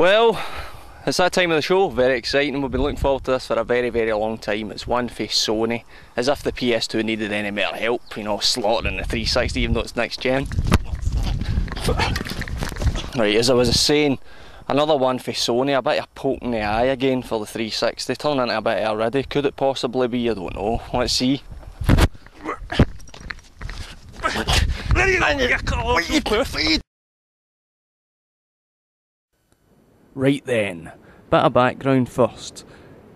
Well, it's that time of the show, very exciting. We've been looking forward to this for a very, very long time. It's one for Sony, as if the PS2 needed any more help, you know, slaughtering the 360 even though it's next gen. Right, as I was saying, another one for Sony, a bit of poke in the eye again for the 360, turning into a bit already. Could it possibly be? I don't know. Let's see. Right then, bit of background first.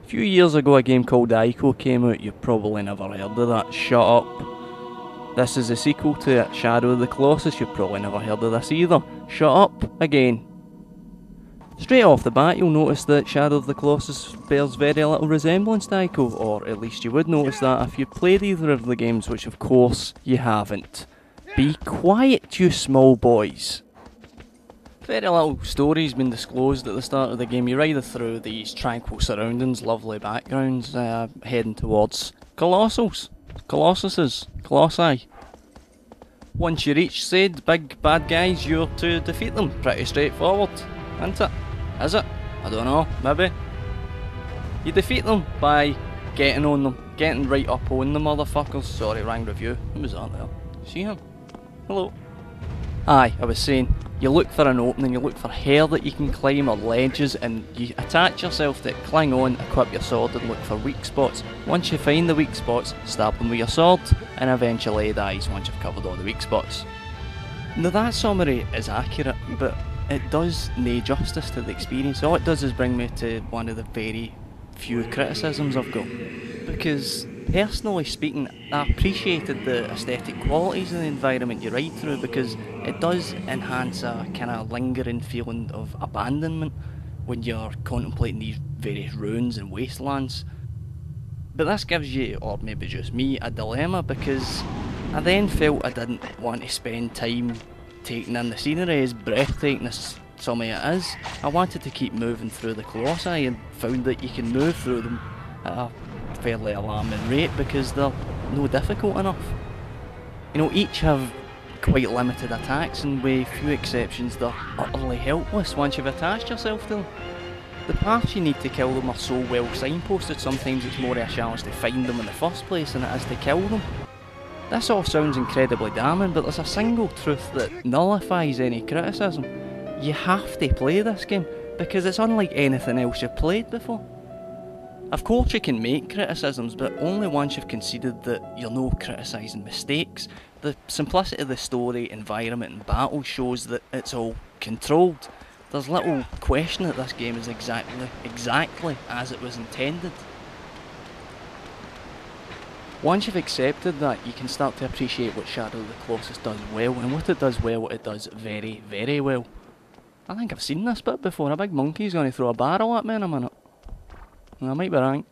A few years ago a game called Ico came out. You've probably never heard of that. Shut up. This is a sequel to it, Shadow of the Colossus. You've probably never heard of this either. Shut up again. Straight off the bat you'll notice that Shadow of the Colossus bears very little resemblance to Ico, or at least you would notice that if you played either of the games, which of course you haven't. Be quiet, you small boys. Very little story's been disclosed at the start of the game. You're either through these tranquil surroundings, lovely backgrounds, heading towards Colossus. Colossi. Once you reach said big bad guys, you're to defeat them. Pretty straightforward, isn't it? Is it? I don't know, maybe. You defeat them by getting on them, getting right up on the motherfuckers. Sorry, wrong review. Who was that there? See him? Hello. Aye, I was saying, you look for an opening, you look for hair that you can climb or ledges, and you attach yourself to it, cling on, equip your sword and look for weak spots. Once you find the weak spots, stab them with your sword, and eventually he dies once you've covered all the weak spots. Now that summary is accurate, but it does no justice to the experience. All it does is bring me to one of the very few criticisms I've got. Because, personally speaking, I appreciated the aesthetic qualities of the environment you ride through, because it does enhance a kind of lingering feeling of abandonment when you're contemplating these various ruins and wastelands. But this gives you, or maybe just me, a dilemma, because I then felt I didn't want to spend time taking in the scenery, as breathtaking as some of it is. I wanted to keep moving through the Colossi and found that you can move through them at a fairly alarming rate because they're no difficult enough. You know, each have quite limited attacks, and with few exceptions they're utterly helpless once you've attached yourself to them. The paths you need to kill them are so well signposted, sometimes it's more of a challenge to find them in the first place than it is to kill them. This all sounds incredibly damning, but there's a single truth that nullifies any criticism. You have to play this game, because it's unlike anything else you've played before. Of course you can make criticisms, but only once you've conceded that you're no criticising mistakes. The simplicity of the story, environment and battle shows that it's all controlled. There's little question that this game is exactly as it was intended. Once you've accepted that, you can start to appreciate what Shadow of the Colossus does well, and what it does well, it does very, very well. I think I've seen this bit before. A big monkey's going to throw a barrel at me in a minute. I might be right.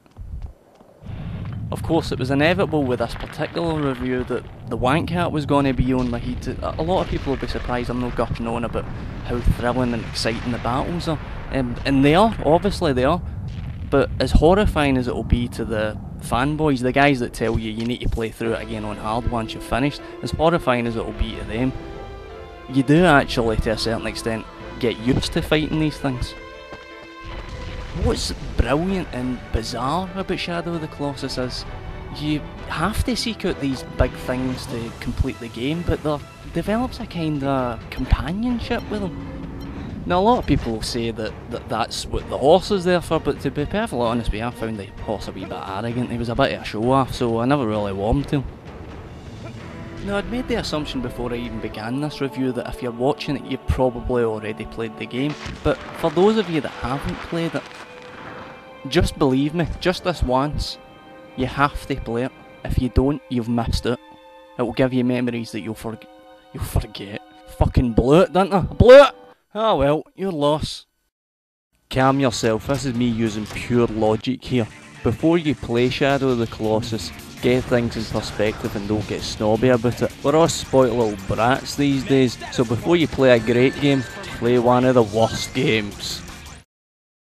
Of course, it was inevitable with this particular review that the wank hat was going to be on my head. A lot of people will be surprised I'm not gupping on about how thrilling and exciting the battles are. And they are, obviously they are. But as horrifying as it will be to the fanboys, the guys that tell you you need to play through it again on hard once you've finished, as horrifying as it will be to them, you do actually, to a certain extent, get used to fighting these things. What's brilliant and bizarre about Shadow of the Colossus is you have to seek out these big things to complete the game, but there develops a kind of companionship with them. Now a lot of people say that that's what the horse is there for, but to be perfectly honest with you, I found the horse a wee bit arrogant. He was a bit of a show off, so I never really warmed to him. Now I'd made the assumption before I even began this review that if you're watching it you've probably already played the game, but for those of you that haven't played it, just believe me, just this once, you have to play it. If you don't, you've missed it. It will give you memories that you'll forget. Fucking blew it, didn't I? Blew it! Ah well, your loss. Calm yourself, this is me using pure logic here. Before you play Shadow of the Colossus, get things in perspective and don't get snobby about it. We're all spoiled little brats these days, so before you play a great game, play one of the worst games.